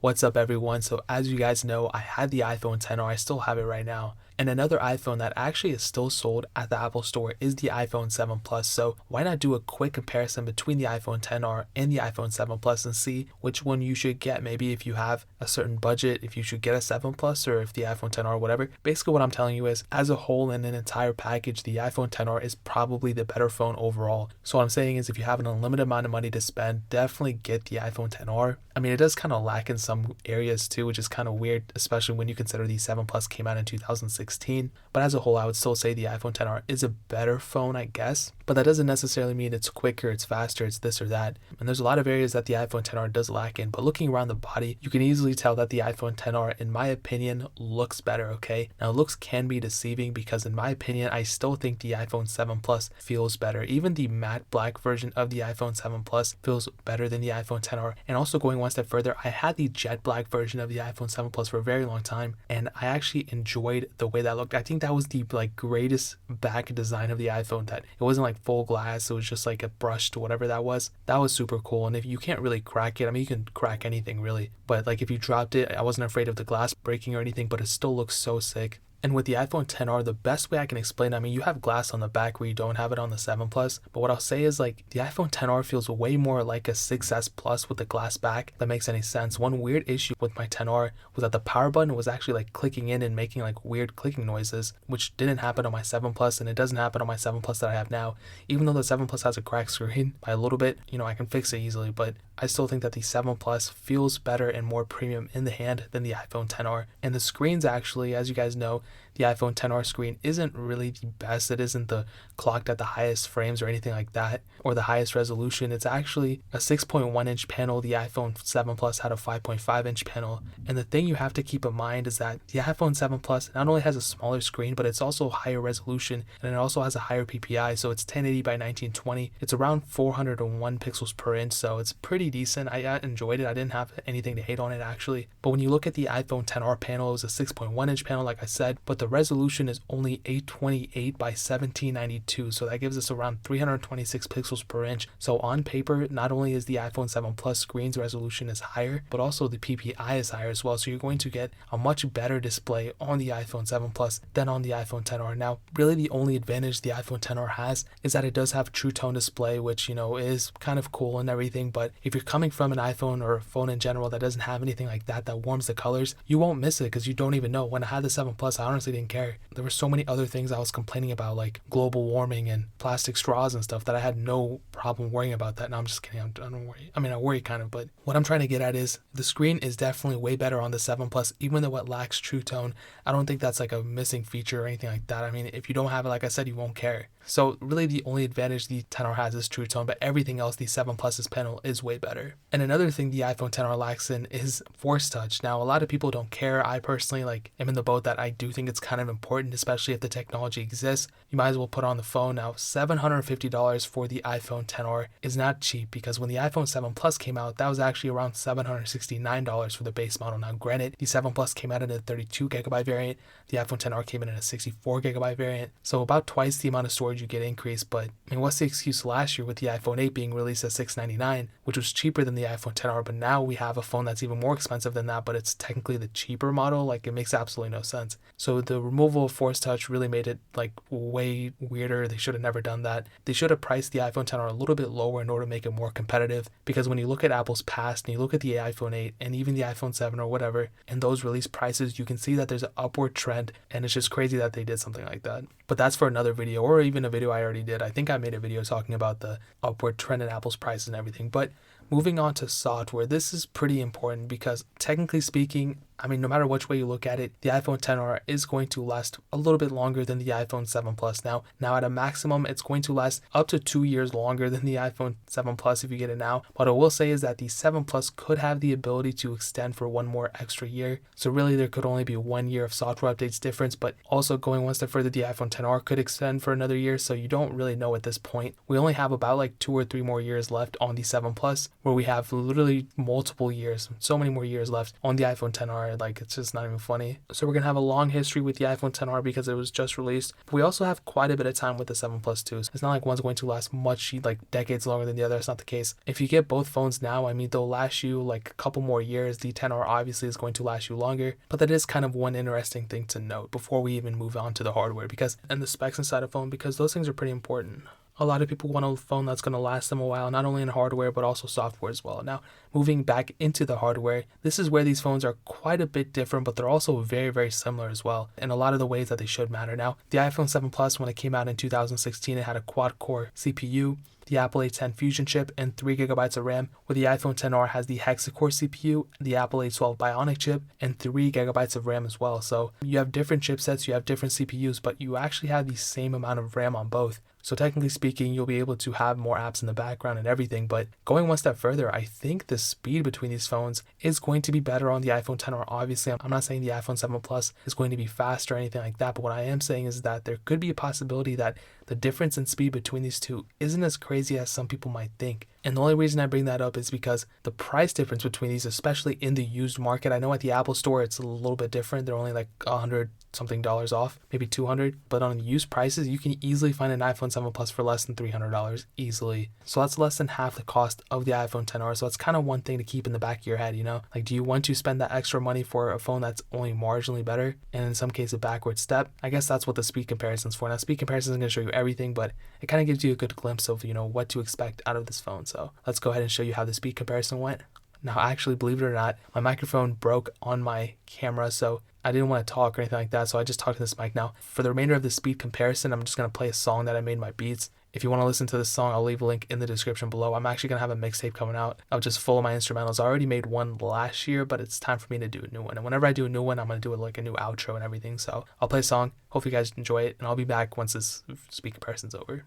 What's up everyone? So as you guys know, I had the iPhone XR, I still have it right now. And another iPhone that actually is still sold at the Apple Store is the iPhone 7 Plus. So why not do a quick comparison between the iPhone XR and the iPhone 7 Plus and see which one you should get. Maybe if you have a certain budget, if you should get a 7 Plus or if the iPhone XR or whatever. Basically what I'm telling you is, as a whole in an entire package, the iPhone XR is probably the better phone overall. So what I'm saying is, if you have an unlimited amount of money to spend, definitely get the iPhone XR. I mean, it does kind of lack in some areas too, which is kind of weird, especially when you consider the 7 Plus came out in 2016. But as a whole, I would still say the iPhone XR is a better phone, I guess. But that doesn't necessarily mean it's quicker, it's faster, it's this or that. And there's a lot of areas that the iPhone XR does lack in. But looking around the body, you can easily tell that the iPhone XR, in my opinion, looks better, okay? Now, looks can be deceiving because in my opinion, I still think the iPhone 7 Plus feels better. Even the matte black version of the iPhone 7 Plus feels better than the iPhone XR. And also going one step further, I had the jet black version of the iPhone 7 Plus for a very long time, and I actually enjoyed the way that looked. I think that was the greatest back design of the iPhone, that it wasn't like full glass, it was just like a brushed whatever that was. That was super cool. And if you can't really crack it, I mean, you can crack anything really, but like if you dropped it, I wasn't afraid of the glass breaking or anything, but it still looks so sick. And with the iPhone XR, the best way I can explain, I mean, you have glass on the back where you don't have it on the 7 Plus, but what I'll say is, like, the iPhone XR feels way more like a 6S Plus with the glass back. If that makes any sense. One weird issue with my XR was that the power button was actually like clicking in and making like weird clicking noises, which didn't happen on my 7 Plus, and it doesn't happen on my 7 Plus that I have now. Even though the 7 Plus has a cracked screen by a little bit, I can fix it easily, but I still think that the 7 Plus feels better and more premium in the hand than the iPhone XR. And the screens actually, as you guys know, the iPhone XR screen isn't really the best. It isn't the clocked at the highest frames or anything like that, or the highest resolution. It's actually a 6.1 inch panel. The iPhone 7 Plus had a 5.5 inch panel. And the thing you have to keep in mind is that the iPhone 7 Plus not only has a smaller screen, but it's also higher resolution, and it also has a higher PPI. So it's 1080 by 1920. It's around 401 pixels per inch, so it's pretty decent. I enjoyed it. I didn't have anything to hate on it actually. But when you look at the iPhone XR panel, it was a 6.1 inch panel like I said, but the resolution is only 828 by 1792, so that gives us around 326 pixels per inch. So on paper, not only is the iPhone 7 Plus screen's resolution is higher, but also the PPI is higher as well. So you're going to get a much better display on the iPhone 7 Plus than on the iPhone XR. Now, really the only advantage the iPhone XR has is that it does have True Tone display, which is kind of cool and everything. But if you're coming from an iPhone or a phone in general that doesn't have anything like that warms the colors, you won't miss it because you don't even know. When I had the 7 Plus, I honestly didn't care. There were so many other things I was complaining about, like global warming and plastic straws and stuff, that I had no problem worrying about that. No, I'm just kidding. I don't worry. I mean, I worry kind of, but what I'm trying to get at is the screen is definitely way better on the 7 Plus, even though it lacks True Tone. I don't think that's like a missing feature or anything like that. I mean, if you don't have it, like I said, you won't care. So really the only advantage the XR has is True Tone, but everything else, the 7 Plus's panel is way better. And another thing the iPhone XR lacks in is Force Touch. Now, a lot of people don't care. I personally am in the boat that I do think it's kind of important, especially if the technology exists. You might as well put on the phone. Now, $750 for the iPhone XR is not cheap, because when the iPhone 7 Plus came out, that was actually around $769 for the base model. Now, granted, the 7 Plus came out in a 32GB variant. The iPhone XR came in a 64GB variant. So about twice the amount of storage you get increased. But I mean, what's the excuse last year with the iPhone 8 being released at $699, which was cheaper than the iPhone XR? But now we have a phone that's even more expensive than that, but it's technically the cheaper model. It makes absolutely no sense. So the removal of Force Touch really made it way weirder. They should have never done that. They should have priced the iPhone XR a little bit lower in order to make it more competitive, because when you look at Apple's past and you look at the iPhone 8 and even the iPhone 7 or whatever, and those release prices, you can see that there's an upward trend, and it's just crazy that they did something like that. But that's for another video, or even a video I already did. I think I made a video talking about the upward trend in Apple's prices and everything. But moving on to software, this is pretty important because technically speaking, I mean, no matter which way you look at it, the iPhone XR is going to last a little bit longer than the iPhone 7 Plus. Now at a maximum, it's going to last up to 2 years longer than the iPhone 7 Plus if you get it now. What I will say is that the 7 Plus could have the ability to extend for one more extra year. So really there could only be 1 year of software updates difference, but also going one step further, the iPhone XR could extend for another year. So you don't really know at this point. We only have about 2 or 3 more years left on the 7 Plus, where we have literally multiple years, so many more years left on the iPhone XR. XR. Like, it's just not even funny. So we're gonna have a long history with the iPhone XR because it was just released. But we also have quite a bit of time with the 7 Plus 2s. It's not like one's going to last much, like decades longer than the other. It's not the case. If you get both phones now, I mean, they'll last you like a couple more years. The XR obviously is going to last you longer, but that is kind of one interesting thing to note before we even move on to the hardware and the specs inside a phone, because those things are pretty important. A lot of people want a phone that's going to last them a while, not only in hardware, but also software as well. Now, moving back into the hardware, this is where these phones are quite a bit different, but they're also very, very similar as well in a lot of the ways that they should matter. Now, the iPhone 7 Plus, when it came out in 2016, it had a quad-core CPU, the Apple A10 Fusion chip, and 3GB of RAM, where the iPhone XR has the hexa-core CPU, the Apple A12 Bionic chip, and 3GB of RAM as well. So you have different chipsets, you have different CPUs, but you actually have the same amount of RAM on both. So technically speaking, you'll be able to have more apps in the background and everything, but going one step further, I think the speed between these phones is going to be better on the iPhone XR. Obviously, I'm not saying the iPhone 7 Plus is going to be faster or anything like that, but what I am saying is that there could be a possibility that the difference in speed between these two isn't as crazy as some people might think. And the only reason I bring that up is because the price difference between these, especially in the used market, I know at the Apple Store it's a little bit different. They're only like $100 something off, maybe $200. But on used prices, you can easily find an iPhone 7 Plus for less than $300 easily. So that's less than half the cost of the iPhone XR. So that's kind of one thing to keep in the back of your head, you know? Like, do you want to spend that extra money for a phone that's only marginally better, and in some cases a backward step? I guess that's what the speed comparison's for. Now, speed comparison isn't going to show you everything, but it kind of gives you a good glimpse of, you know, what to expect out of this phone. So let's go ahead and show you how the speed comparison went. Now, actually, believe it or not, my microphone broke on my camera, so I didn't want to talk or anything like that, so I just talked to this mic. Now, for the remainder of the speed comparison, I'm just going to play a song that I made my beats. If you want to listen to this song, I'll leave a link in the description below. I'm actually going to have a mixtape coming out of just full of my instrumentals. I already made one last year, but it's time for me to do a new one. And whenever I do a new one, I'm going to do it like a new outro and everything. So I'll play a song. Hope you guys enjoy it, and I'll be back once this speed comparison's over.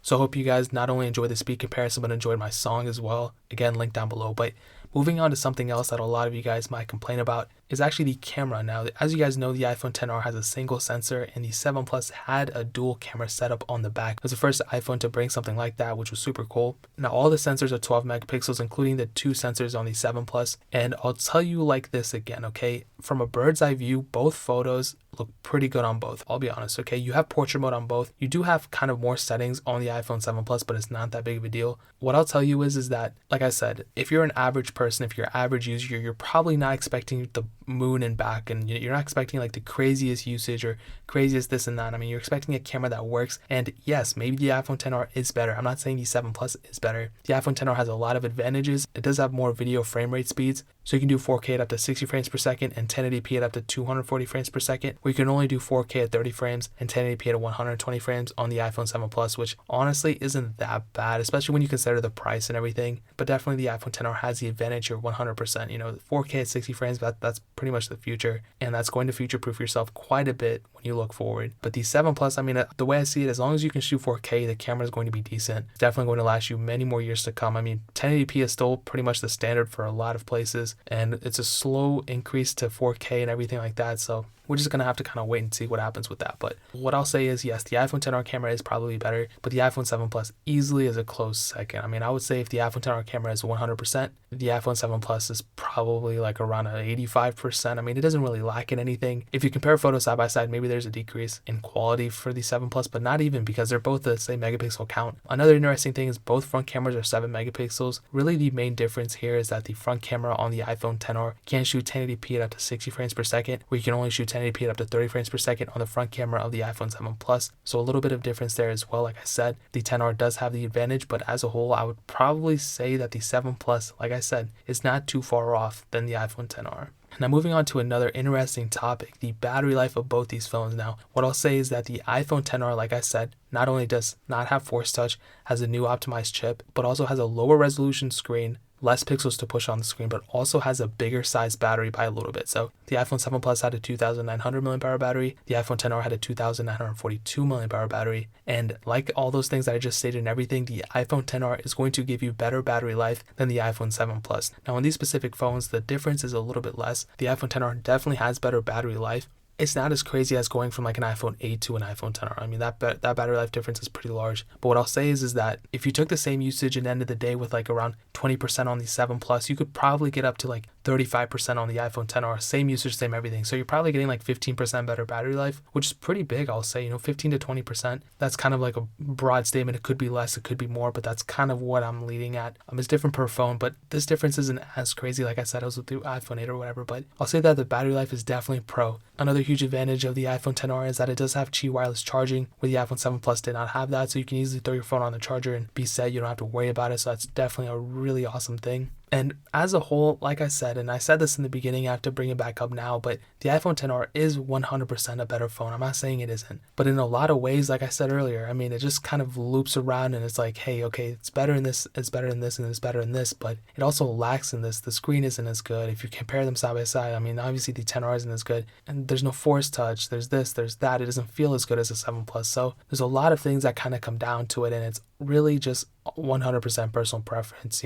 So I hope you guys not only enjoyed the speed comparison, but enjoyed my song as well. Again, link down below. But moving on to something else that a lot of you guys might complain about, is actually the camera. Now, as you guys know, the iPhone XR has a single sensor, and the 7 Plus had a dual camera setup on the back. It was the first iPhone to bring something like that, which was super cool. Now, all the sensors are 12 megapixels, including the 2 sensors on the 7 Plus. And I'll tell you like this again, okay? From a bird's eye view, both photos look pretty good on both. I'll be honest, okay? You have portrait mode on both. You do have kind of more settings on the iPhone 7 Plus, but it's not that big of a deal. What I'll tell you is that, like I said, if you're an average person, if you're an average user, you're probably not expecting the moon and back, and you're not expecting like the craziest usage or craziest this and that. I mean, you're expecting a camera that works, and yes, maybe the iPhone XR is better. I'm not saying the 7 Plus is better. The iPhone XR has a lot of advantages. It does have more video frame rate speeds, so you can do 4K at up to 60 frames per second and 1080p at up to 240 frames per second, where you can only do 4K at 30 frames and 1080p at 120 frames on the iPhone 7 Plus, which honestly isn't that bad, especially when you consider the price and everything. But definitely the iPhone XR has the advantage here 100%. You know, 4K at 60 frames, that's pretty much the future, and that's going to future-proof yourself quite a bit when you look forward. But the 7 Plus, I mean, the way I see it, as long as you can shoot 4K, the camera is going to be decent. It's definitely going to last you many more years to come. I mean, 1080p is still pretty much the standard for a lot of places, and it's a slow increase to 4K and everything like that, so we're just going to have to kind of wait and see what happens with that. But what I'll say is, yes, the iPhone XR camera is probably better, but the iPhone 7 Plus easily is a close second. I mean, I would say if the iPhone XR camera is 100%, the iPhone 7 Plus is probably like around an 85%. I mean, it doesn't really lack in anything. If you compare photos side by side, maybe there's a decrease in quality for the 7 Plus, but not even, because they're both the same megapixel count. Another interesting thing is both front cameras are 7 megapixels. Really, the main difference here is that the front camera on the iPhone XR can shoot 1080p at up to 60 frames per second, where you can only shoot 1080p at up to 30 frames per second on the front camera of the iPhone 7 Plus. So a little bit of difference there as well. Like I said, the XR does have the advantage, but as a whole, I would probably say that the 7 Plus, like I said, is not too far off than the iPhone XR. Now, moving on to another interesting topic, the battery life of both these phones. Now, what I'll say is that the iPhone XR, like I said, not only does not have Force Touch, has a new optimized chip, but also has a lower resolution screen, less pixels to push on the screen, but also has a bigger size battery by a little bit. So the iPhone 7 Plus had a 2,900 mAh battery. The iPhone XR had a 2,942 mAh battery. And like all those things that I just stated and everything, the iPhone XR is going to give you better battery life than the iPhone 7 Plus. Now, on these specific phones, the difference is a little bit less. The iPhone XR definitely has better battery life. It's not as crazy as going from like an iPhone 8 to an iPhone XR. I mean, that battery life difference is pretty large. But what I'll say is that if you took the same usage and ended the day with like around 20% on the 7 Plus, you could probably get up to like 35% on the iPhone XR. Same usage, same everything. So you're probably getting like 15% better battery life, which is pretty big, I'll say. 15 to 20%. That's kind of like a broad statement. It could be less, it could be more, but that's kind of what I'm leading at. It's different per phone, but this difference isn't as crazy. Like I said, I was with the iPhone 8 or whatever, but I'll say that the battery life is definitely pro. Another huge advantage of the iPhone XR is that it does have Qi wireless charging, where the iPhone 7 Plus did not have that, so you can easily throw your phone on the charger and be set. You don't have to worry about it, so that's definitely a really awesome thing. And as a whole, like I said, and I said this in the beginning, I have to bring it back up now, but the iPhone XR is 100% a better phone. I'm not saying it isn't, but in a lot of ways, like I said earlier, I mean, it just kind of loops around and it's like, hey, okay, it's better in this, it's better in this, and it's better in this, but it also lacks in this. The screen isn't as good. If you compare them side by side, I mean, obviously the XR isn't as good, and there's no Force Touch, there's this, there's that. It doesn't feel as good as the 7 Plus. So there's a lot of things that kind of come down to it, and it's really just 100% personal preference.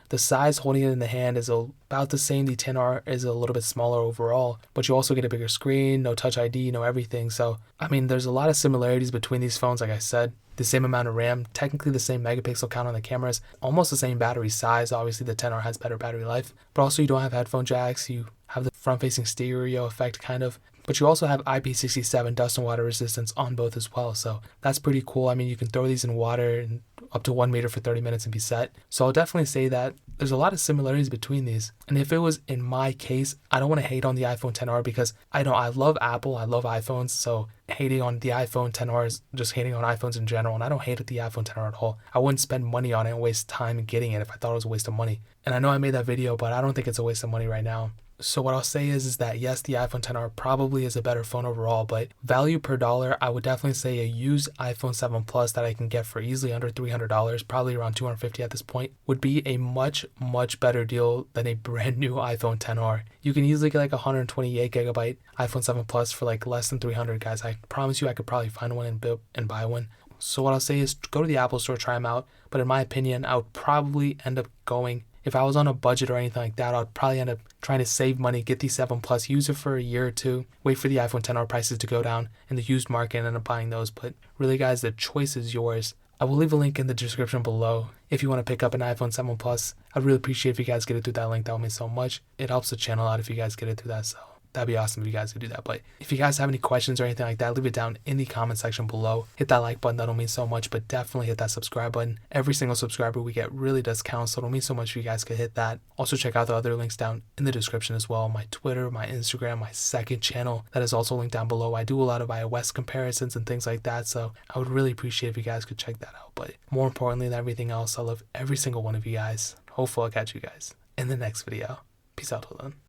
The size holding it in the hand is about the same. The XR is a little bit smaller overall, but you also get a bigger screen, no Touch ID, no everything. So I mean, there's a lot of similarities between these phones. Like I said, the same amount of RAM, technically the same megapixel count on the cameras, almost the same battery size. Obviously the XR has better battery life, but also you don't have headphone jacks. You have the front facing stereo effect kind of, but you also have IP67 dust and water resistance on both as well. So that's pretty cool. I mean, you can throw these in water and up to 1 meter for 30 minutes and be set. So I'll definitely say that there's a lot of similarities between these. And if it was in my case, I don't want to hate on the iPhone XR because I love Apple, I love iPhones. So hating on the iPhone XR is just hating on iPhones in general. And I don't hate the iPhone XR at all. I wouldn't spend money on it and waste time getting it if I thought it was a waste of money. And I know I made that video, but I don't think it's a waste of money right now. So what I'll say is that yes, the iPhone XR probably is a better phone overall, but value per dollar, I would definitely say a used iPhone 7 Plus that I can get for easily under $300, probably around $250 at this point, would be a much, much better deal than a brand new iPhone XR. You can easily get like a 128 gigabyte iPhone 7 Plus for like less than $300, guys. I promise you I could probably find one and buy one. So what I'll say is go to the Apple Store, try them out. But in my opinion, I would probably end up going if I was on a budget or anything like that, I'd probably end up trying to save money, get the 7 Plus, use it for a year or two, wait for the iPhone XR prices to go down in the used market and end up buying those. But really, guys, the choice is yours. I will leave a link in the description below if you want to pick up an iPhone 7 Plus. I'd really appreciate if you guys get it through that link. That would mean so much. It helps the channel out if you guys get it through that, so that'd be awesome if you guys could do that. But if you guys have any questions or anything like that, leave it down in the comment section below. Hit that like button, that'll mean so much, but definitely hit that subscribe button. Every single subscriber we get really does count, so it'll mean so much if you guys could hit that. Also check out the other links down in the description as well. My Twitter, my Instagram, my second channel, that is also linked down below. I do a lot of iOS comparisons and things like that, so I would really appreciate if you guys could check that out. But more importantly than everything else, I love every single one of you guys. Hopefully I'll catch you guys in the next video. Peace out till then.